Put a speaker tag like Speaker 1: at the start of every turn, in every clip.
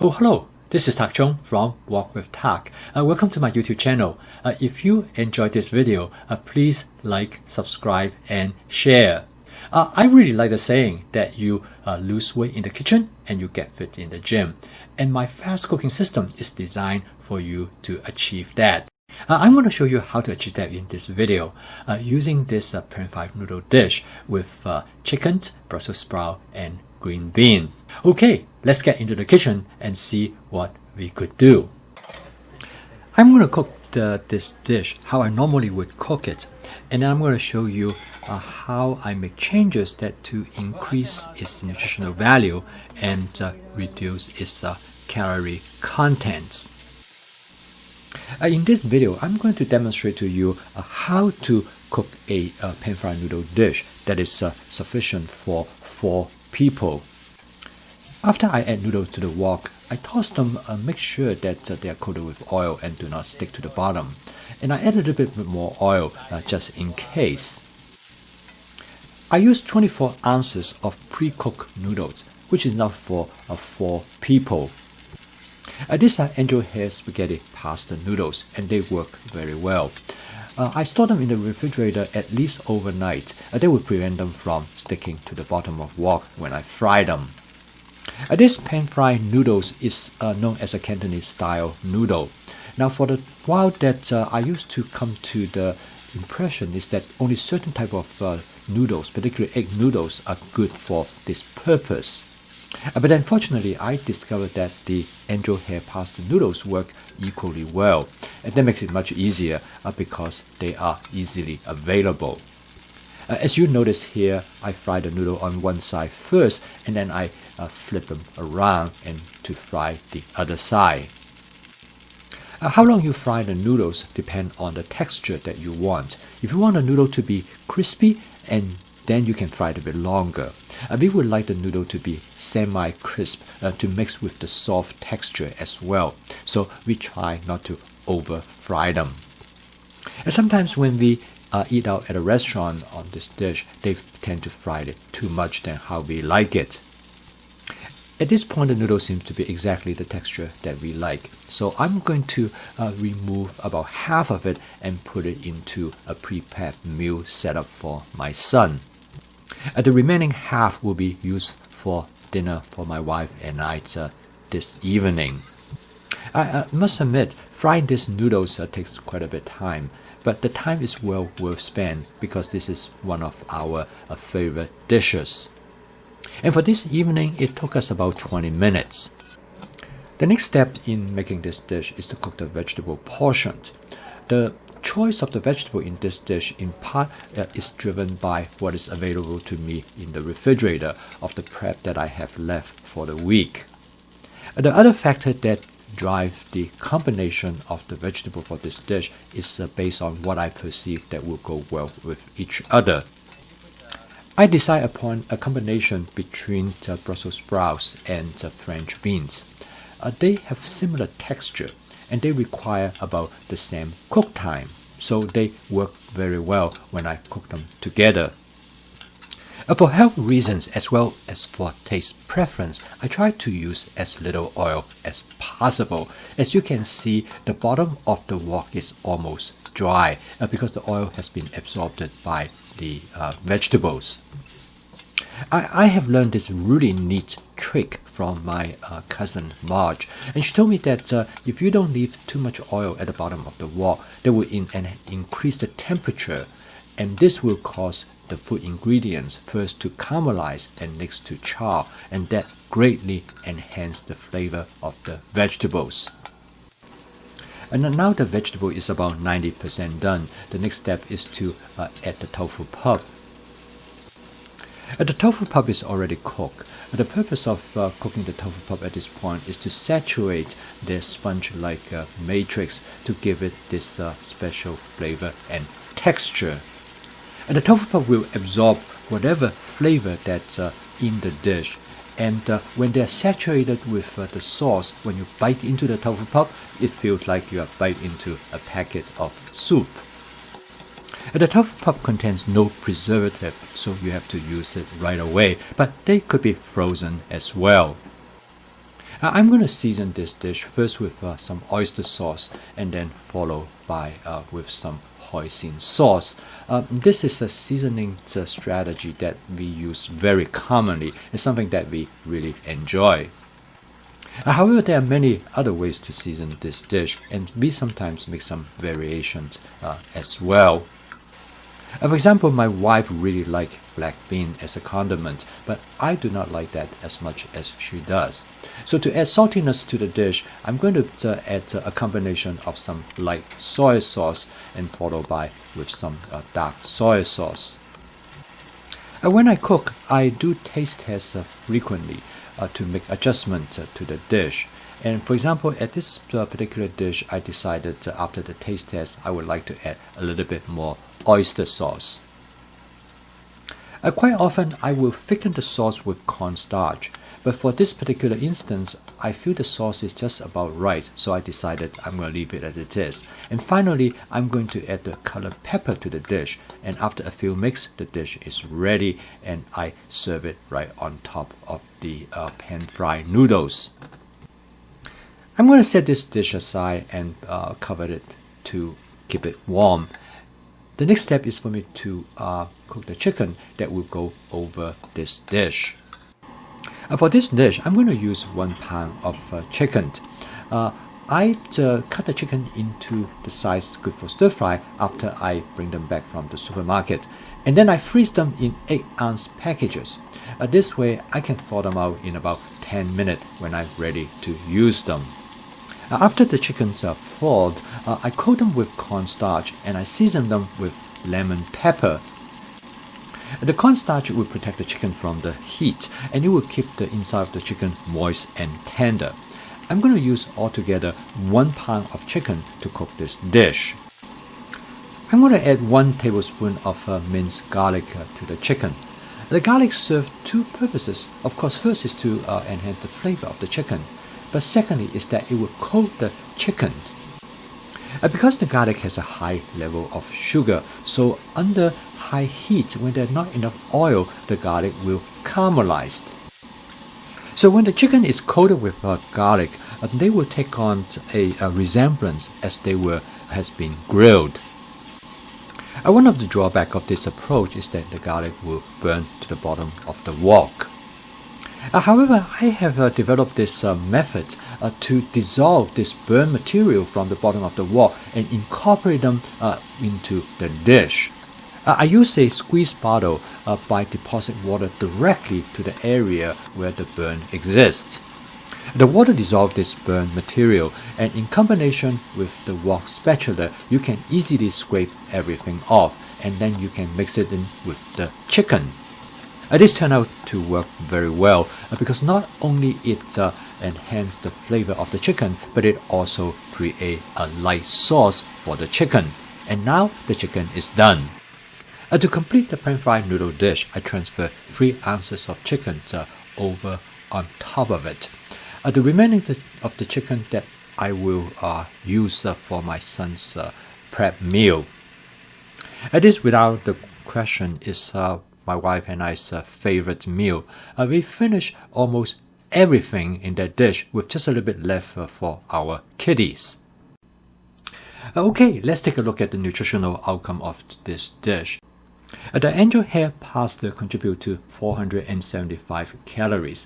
Speaker 1: Oh, hello. This is Tak Chung from Walk with Tak. Welcome to my YouTube channel. If you enjoyed this video, please like, subscribe, and share. I really like the saying that you lose weight in the kitchen and you get fit in the gym. And my fast cooking system is designed for you to achieve that. I'm going to show you how to achieve that in this video using this pan-fried noodle dish with chicken, Brussels sprout, and green bean. Okay, let's get into the kitchen and see what we could do. I'm going to cook this dish how I normally would cook it, and then I'm going to show you how I make changes that to increase its nutritional value and reduce its calorie contents. In this video, I'm going to demonstrate to you how to cook a pan-fried noodle dish that is sufficient for 4 people. After I add noodles to the wok, I toss them, make sure that they are coated with oil and do not stick to the bottom. And I add a little bit more oil just in case. I use 24 ounces of pre-cooked noodles, which is enough for 4 people. These are angel hair spaghetti pasta noodles, and they work very well. I store them in the refrigerator at least overnight. That will prevent them from sticking to the bottom of wok when I fry them. This pan-fried noodles is known as a Cantonese style noodle. Now, for the while that I used to come to the impression is that only certain type of noodles, particularly egg noodles, are good for this purpose. But unfortunately, I discovered that the angel hair pasta noodles work equally well, and that makes it much easier because they are easily available. As you notice here, I fry the noodle on one side first, and then I flip them around and to fry the other side. How long you fry the noodles depends on the texture that you want. If you want the noodle to be crispy, and then you can fry it a bit longer. We would like the noodle to be semi-crisp to mix with the soft texture as well. So we try not to over fry them. And sometimes when we eat out at a restaurant on this dish, they tend to fry it too much than how we like it. At this point, the noodle seems to be exactly the texture that we like. So I'm going to remove about half of it and put it into a prepared meal set up for my son. The remaining half will be used for dinner for my wife and I this evening. I must admit, frying these noodles takes quite a bit of time, but the time is well worth spent because this is one of our favorite dishes. And for this evening, it took us about 20 minutes. The next step in making this dish is to cook the vegetable portion. The choice of the vegetable in this dish in part is driven by what is available to me in the refrigerator of the prep that I have left for the week. The other factor that drives the combination of the vegetable for this dish is based on what I perceive that will go well with each other. I decide upon a combination between Brussels sprouts and French beans. They have similar texture and they require about the same cook time, so they work very well when I cook them together. For health reasons as well as for taste preference, I try to use as little oil as possible. As you can see, the bottom of the wok is almost dry because the oil has been absorbed by the vegetables. I have learned this really neat trick from my cousin Marge, and she told me that if you don't leave too much oil at the bottom of the wok, that will increase the temperature, and this will cause the food ingredients first to caramelize and next to char, and that greatly enhance the flavor of the vegetables. And now the vegetable is about 90% done. The next step is to add the tofu pulp. The tofu pulp is already cooked. The purpose of cooking the tofu pulp at this point is to saturate the sponge-like matrix to give it this special flavor and texture. And the tofu pulp will absorb whatever flavor that's in the dish. And when they're saturated with the sauce, when you bite into the tofu pulp, it feels like you are biting into a packet of soup. The tofu pulp contains no preservative, so you have to use it right away, but they could be frozen as well. I'm going to season this dish first with some oyster sauce and then followed by with some hoisin sauce. This is a seasoning strategy that we use very commonly. It's something that we really enjoy. However, there are many other ways to season this dish, and we sometimes make some variations as well. For example, my wife really likes black bean as a condiment, but I do not like that as much as she does. So to add saltiness to the dish, I'm going to add a combination of some light soy sauce and followed by with some dark soy sauce. When I cook, I do taste test frequently to make adjustments to the dish. And for example, at this particular dish, I decided after the taste test, I would like to add a little bit more oyster sauce. Quite often, I will thicken the sauce with cornstarch, but for this particular instance, I feel the sauce is just about right, so I decided I'm going to leave it as it is. And finally, I'm going to add the colored pepper to the dish, and after a few mix, the dish is ready, and I serve it right on top of the pan-fried noodles. I'm going to set this dish aside and cover it to keep it warm. The next step is for me to cook the chicken that will go over this dish. For this dish, I'm going to use 1 pound of chicken. I cut the chicken into the size good for stir fry after I bring them back from the supermarket. And then I freeze them in 8-ounce packages. This way, I can thaw them out in about 10 minutes when I'm ready to use them. After the chickens are thawed, I coat them with cornstarch and I season them with lemon pepper. The cornstarch will protect the chicken from the heat and it will keep the inside of the chicken moist and tender. I'm going to use altogether 1 pound of chicken to cook this dish. I'm going to add 1 tablespoon of minced garlic to the chicken. The garlic serves 2 purposes. Of course, first is to enhance the flavor of the chicken. But secondly is that it will coat the chicken. Because the garlic has a high level of sugar, so under high heat, when there's not enough oil, the garlic will caramelize. So when the chicken is coated with garlic, they will take on a resemblance as they has been grilled. One of the drawbacks of this approach is that the garlic will burn to the bottom of the wok. However, I have developed this method to dissolve this burnt material from the bottom of the wok and incorporate them into the dish. I use a squeeze bottle by depositing water directly to the area where the burn exists. The water dissolves this burnt material, and in combination with the wok spatula, you can easily scrape everything off, and then you can mix it in with the chicken. This turned out to work very well because not only it enhanced the flavor of the chicken, but it also creates a light sauce for the chicken. And now the chicken is done. To complete the pan-fried noodle dish, I transfer 3 ounces of chicken over on top of it. The remaining of the chicken that I will use for my son's prep meal. This, without the question, is my wife and I's favorite meal. We finish almost everything in that dish with just a little bit left for our kiddies. Okay, let's take a look at the nutritional outcome of this dish. The angel hair pasta contributes to 475 calories.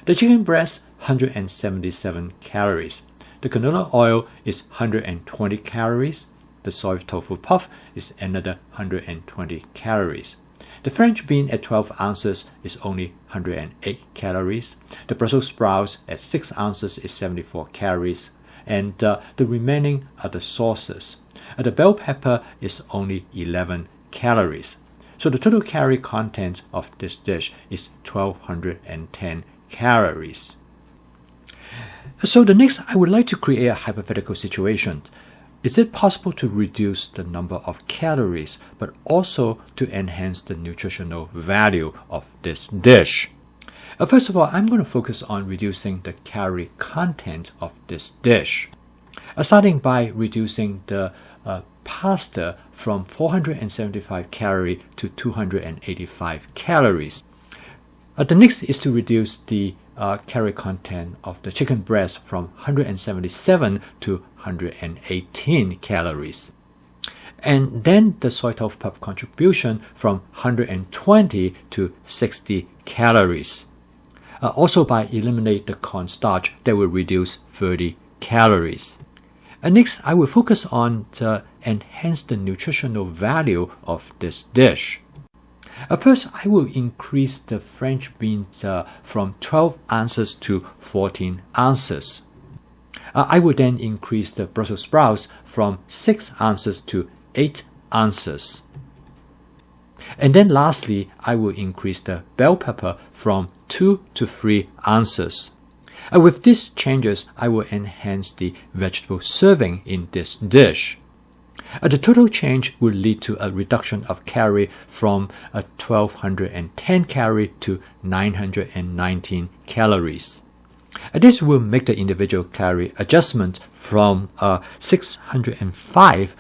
Speaker 1: The chicken breast, 177 calories. The canola oil is 120 calories. The soy tofu puff is another 120 calories. The French bean at 12 ounces is only 108 calories. The Brussels sprouts at 6 ounces is 74 calories. And the remaining are the sauces. The bell pepper is only 11 calories. So the total calorie content of this dish is 1210 calories. So the next, I would like to create a hypothetical situation. Is it possible to reduce the number of calories, but also to enhance the nutritional value of this dish? First of all, I'm going to focus on reducing the calorie content of this dish. Starting by reducing the pasta from 475 calories to 285 calories. The next is to reduce the calorie content of the chicken breast from 177 to 118 calories. And then the soy tofu puff contribution from 120 to 60 calories. Also by eliminate the cornstarch, that will reduce 30 calories. And next, I will focus on to enhance the nutritional value of this dish. First, I will increase the French beans from 12 ounces to 14 ounces. I will then increase the Brussels sprouts from 6 ounces to 8 ounces. And then lastly, I will increase the bell pepper from 2 to 3 ounces. With these changes, I will enhance the vegetable serving in this dish. The total change will lead to a reduction of calorie from 1210 calorie to 919 calories. This will make the individual calorie adjustment from 605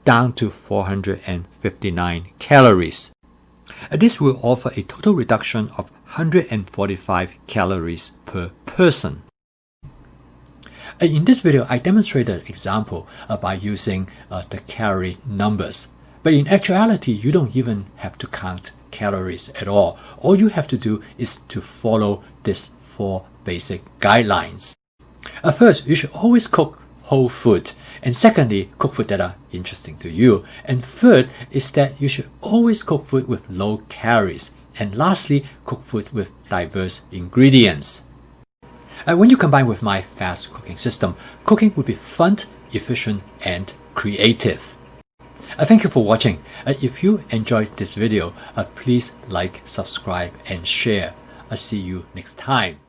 Speaker 1: down to 459 calories. This will offer a total reduction of 145 calories per person. In this video, I demonstrated an example by using the calorie numbers. But in actuality, you don't even have to count calories at all. All you have to do is to follow these 4 basic guidelines. First, you should always cook whole food. And secondly, cook food that are interesting to you. And third is that you should always cook food with low calories. And lastly, cook food with diverse ingredients. When you combine with my fast cooking system, cooking will be fun, efficient, and creative. Thank you for watching. If you enjoyed this video, please like, subscribe, and share. I'll see you next time.